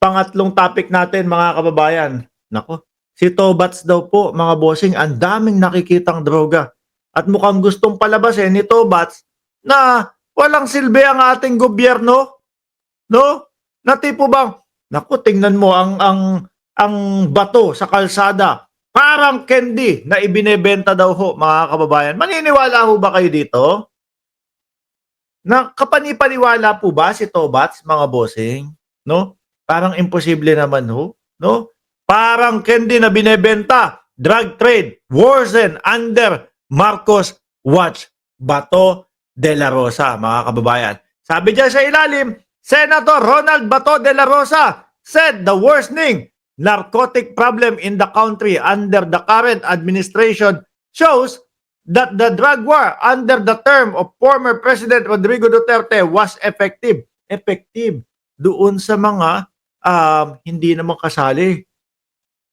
Pangatlong topic natin mga kababayan. Nako, si Tobats daw po mga bossing, ang daming nakikitang droga. At mukhang gustong palabasin ni Tobats na walang silbi ang ating gobyerno, no? Na tipo bang, naku, tingnan mo ang bato sa kalsada. Parang candy na ibinebenta daw ho mga kababayan. Maniniwala ho ba kayo dito? Na kapani-paniwala po ba si Tobats, mga bossing? No? Parang imposible naman ho, no? Parang candy na binebenta, drug trade, worsen under Marcos watch. Bato de la Rosa, mga kababayan. Sabi diyan sa ilalim, Senator Ronald Bato de la Rosa said the worsening narcotic problem in the country under the current administration shows that the drug war under the term of former President Rodrigo Duterte was effective. Effective doon sa mga hindi naman kasali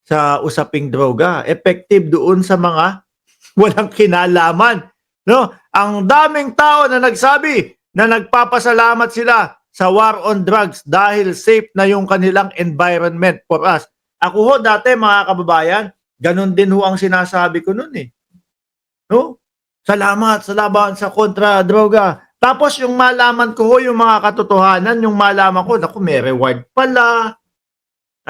sa usaping droga. Effective doon sa mga walang kinalaman. No? Ang daming tao na nagsabi na nagpapasalamat sila sa war on drugs dahil safe na yung kanilang environment for us. Ako ho dati mga kababayan, ganun din ho ang sinasabi ko noon eh. No? Salamat sa laban sa kontra droga. Tapos yung malaman ko ho, yung mga katotohanan, yung malaman ko, naku, may reward pala.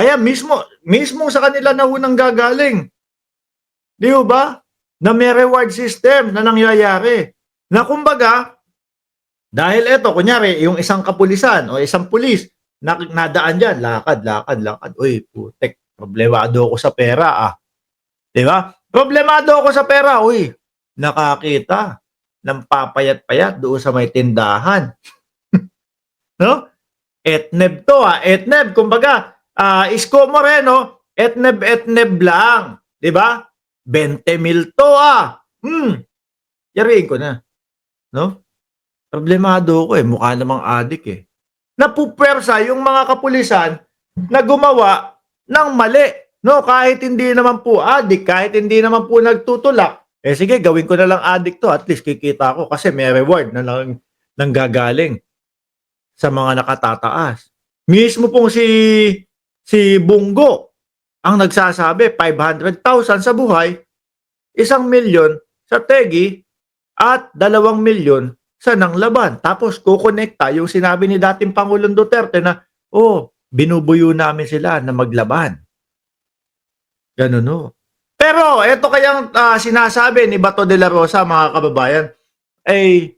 Ayan, mismo sa kanila na unang gagaling. Di ba? Na may reward system na nangyayari. Na kumbaga, dahil eto, kunyari, yung isang kapulisan o isang pulis, nadaan dyan, lakad. Uy, putek, problemado ako sa pera ah. Di ba? Problemado ako sa pera, uy, nakakita ng papayat-payat doon sa may tindahan. No? Etneb to etneb, kumbaga, Isko Moreno, etneb lang. Di ba? 20,000 to Yariin ko na. No? Problemado ko mukha namang adik Napupwersa yung mga kapulisan na gumawa ng mali. No, kahit hindi naman po adik, kahit hindi naman po nagtutulak, sige, gawin ko na lang adik to, at least kikita ko kasi may reward na lang nanggagaling sa mga nakatataas. Mismo pong si Bungo ang nagsasabi 500,000 sa buhay, 1,000,000 sa tegi at 2,000,000 sa nanglaban. Tapos kukonekta yung sinabi ni dating Pangulong Duterte na, binubuyo namin sila na maglaban. Ganun ho. Pero ito kayang sinasabi ni Bato de la Rosa, mga kababayan, ay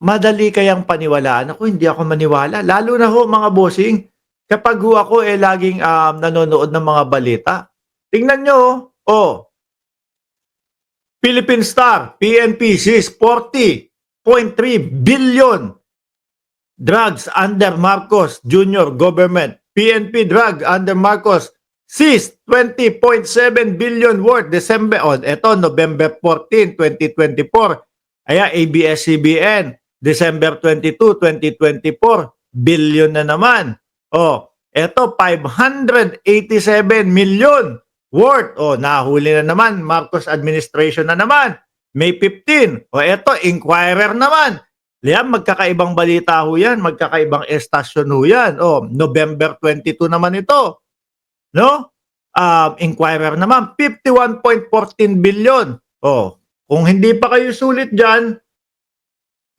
madali kayang paniwalaan. Ako, hindi ako maniwala. Lalo na ho, mga bossing, kapag ho ako laging nanonood ng mga balita. Tingnan nyo, Philippine Star, PNP sees 40.3 billion drugs under Marcos Jr. government. PNP drug under Marcos seized 20.7 billion worth November 14, 2024. ABS-CBN, December 22, 2024, billion na naman. Ito 587 million worth. Nahuli na naman, Marcos administration na naman. May 15. Ito, Inquirer naman. Yan, magkakaibang balita ho yan, magkakaibang estasyon ho yan. November 22 naman ito. No? Inquirer naman, 51.14 billion. Kung hindi pa kayo sulit dyan,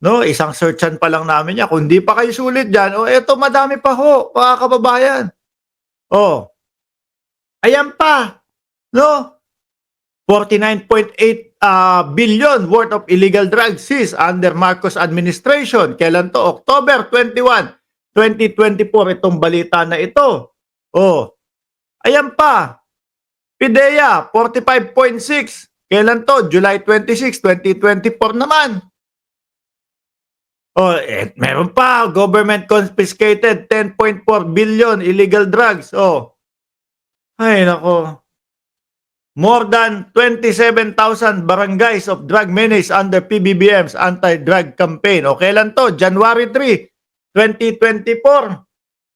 no, isang searchan pa lang namin yan. Kung hindi pa kayo sulit dyan, eto madami pa ho, mga kababayan. Ayan pa, no? 49.8 billion worth of illegal drugs seized under Marcos administration. Kailan to? October 21, 2024 itong balita na ito. Ayan pa. PIDEA 45.6. Kailan to? July 26, 2024 naman. Meron pa. Government confiscated 10.4 billion illegal drugs. Ay nako. More than 27,000 barangays of drug menace under PBBM's anti-drug campaign. Kailan to? January 3, 2024.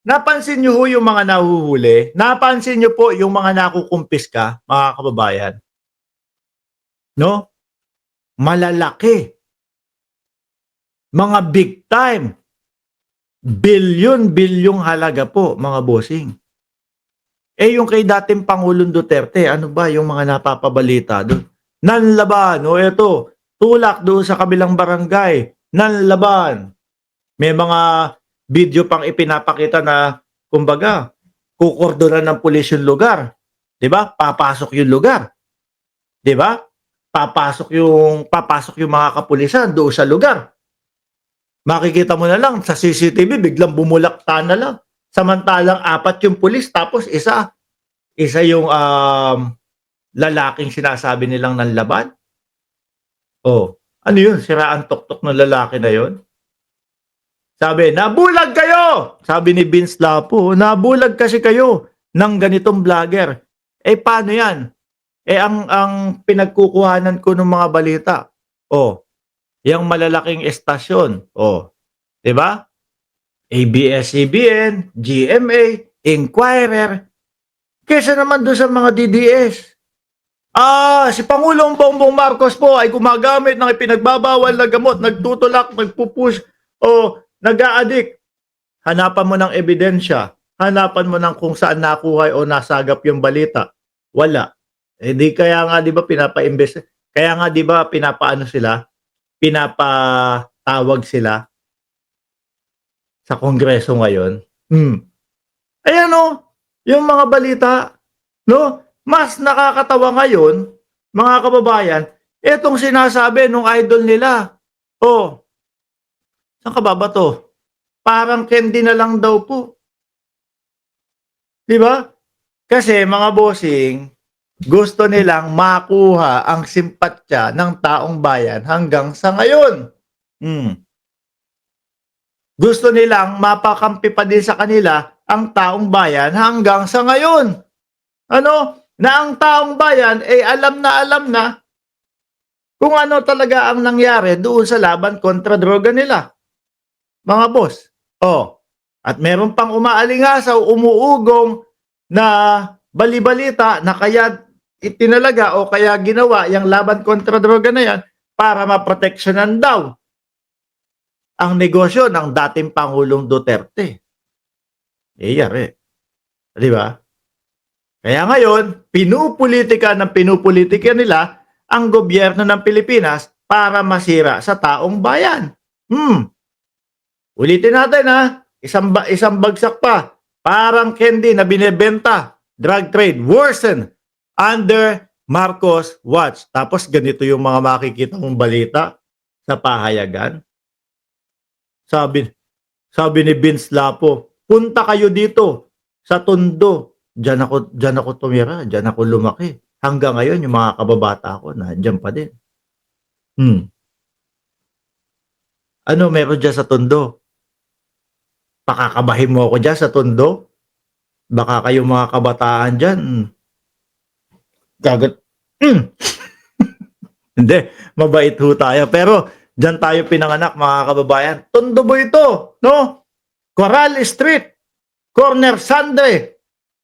Napansin nyo ho yung mga nahuhuli? Napansin nyo po yung mga nakukumpiska, mga kababayan? No? Malalaki. Mga big time. Bilyon-bilyong halaga po, mga bossing. Eh, yung kay dating Pangulong Duterte, ano ba yung mga napapabalita do'n? Nanlaban, o eto, tulak doon sa kabilang barangay, nanlaban. May mga video pang ipinapakita na, kumbaga, kukordonan ng pulis yung lugar. 'Di ba? Papasok yung lugar. 'Di ba? Papasok yung mga kapulisan doon sa lugar. Makikita mo na lang sa CCTV biglang bumulakta na lang. Samantalang 4 yung pulis tapos isa yung lalaking sinasabi nilang nanlaban. Oh, ano yun? Siraan tuktok ng lalaki na yun? Sabi, nabulag kayo! Sabi ni Vince Lapo, nabulag kasi kayo ng ganitong vlogger. Eh, paano yan? Eh, ang pinagkukuhanan ko ng mga balita, oh, yung malalaking estasyon, oh, di ba? ABS-CBN, GMA, Inquirer, kesa naman doon sa mga DDS. Si Pangulong Bongbong Marcos po ay gumagamit ng ipinagbabawal na gamot, nagtutulak, nagpupush, o nag-a-addict. Hanapan mo ng ebidensya. Hanapan mo ng kung saan nakuha o nasagap yung balita. Wala. Eh di kaya nga 'di ba pinapa-invest. Kaya nga 'di ba pinapaano sila? Pinapatawag sila sa Kongreso ngayon. Ayan o, yung mga balita, no? Mas nakakatawa ngayon, mga kababayan, etong sinasabi nung idol nila. Oh, saan ka ba to? Parang candy na lang daw po. 'Di ba? Kasi mga bossing, gusto nilang makuha ang simpatya ng taong bayan hanggang sa ngayon. Gusto nilang mapakampi pa din sa kanila ang taong bayan hanggang sa ngayon. Ano? Na ang taong bayan ay alam na kung ano talaga ang nangyari doon sa laban kontra droga nila. Mga boss. Oh. At meron pang umaalingasaw, umuugong na balibalita na kaya itinalaga o kaya ginawa yung laban kontra droga na yan para maproteksyonan daw ang negosyo ng dating Pangulong Duterte. Yari. Di ba? Kaya ngayon, pinupolitika nila ang gobyerno ng Pilipinas para masira sa taong bayan. Ulitin natin ha. Isang bagsak pa. Parang candy na binebenta. Drug trade worsen under Marcos watch. Tapos ganito yung mga makikita mong balita sa pahayagan. Sabi ni Vince Lapo, punta kayo dito sa Tondo. Diyan ako tumira, diyan ako lumaki. Hanggang ngayon yung mga kababata ko nandiyan pa din. Ano meron diyan sa Tondo? Pakakabahin mo ako diyan sa Tondo? Baka kayo mga kabataan diyan Hindi, mabait ho tayo. Pero diyan tayo pinanganak mga kababayan. Tondo mo ito, no? Coral Street, Corner Sandre,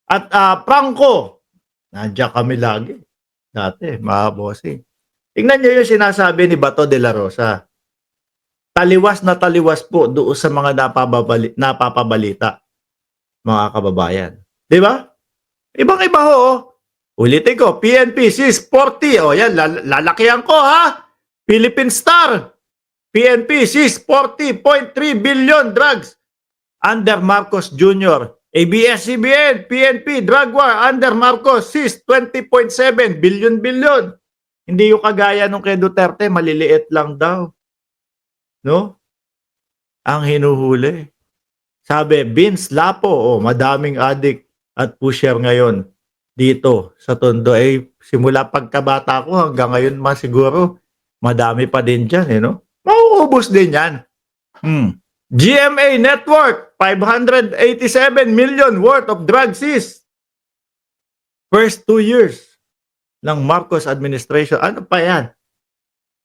at Franco. Nandiyan kami lagi. Dati, mga bossing. Tingnan niyo yung sinasabi ni Bato de la Rosa. Taliwas na taliwas po doon sa mga napapabalita, mga kababayan. Di ba? Ibang-iba ho. Ulitin ko, PNP, SIS, 40. O yan, lalakihan ko ha. Philippine Star, PNP, SIS, 40.3 billion drugs under Marcos Jr. ABS-CBN, PNP, drug war under Marcos, SIS, 20.7 billion. Hindi yung kagaya nung kay Duterte, maliliit lang daw. No? Ang hinuhuli. Sabi, Vince Lapo, madaming addict at pusher ngayon dito sa Tondo. Simula pagkabata ko hanggang ngayon siguro, madami pa din dyan, no? Mauubos din yan. GMA Network, 587 million worth of drug seize. First 2 years ng Marcos administration. Ano pa yan?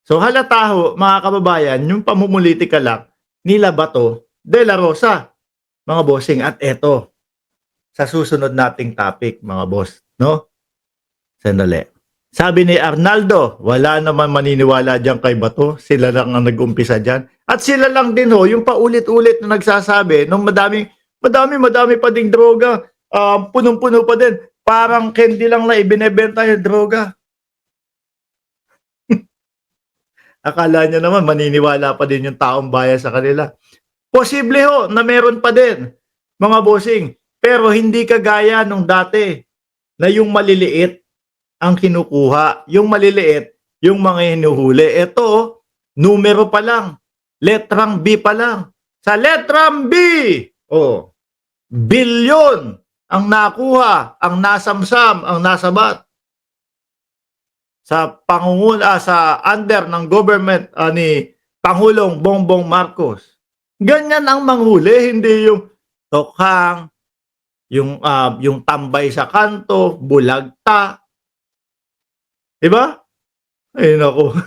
So halata ho, mga kababayan, yung pamumulitika lang nila Bato de la Rosa, mga bossing. At eto, sa susunod nating topic, mga boss, no? Sandali. Sabi ni Arnaldo, wala naman maniniwala diyan kay Bato. Sila lang ang nag-umpisa diyan. At sila lang din ho, yung paulit-ulit na nagsasabi nung madami pa ding droga, punong-puno pa din. Parang candy lang na ibinebenta yung droga. Akala niya naman maniniwala pa din yung taong bayan sa kanila. Posible ho na meron pa din, mga bossing. Pero hindi kagaya nung dati na yung maliliit ang kinukuha. Yung maliliit, yung mga hinuhuli. Ito, numero pa lang. Letrang B pa lang. Sa letrang B, oh, bilyon ang nakuha, ang nasamsam, ang nasabat sa sa under ng government ni Pangulong Bongbong Marcos. Ganyan ang manghuli, hindi yung tokhang, yung tambay sa kanto, bulagta. 'Di ba? Ay nako.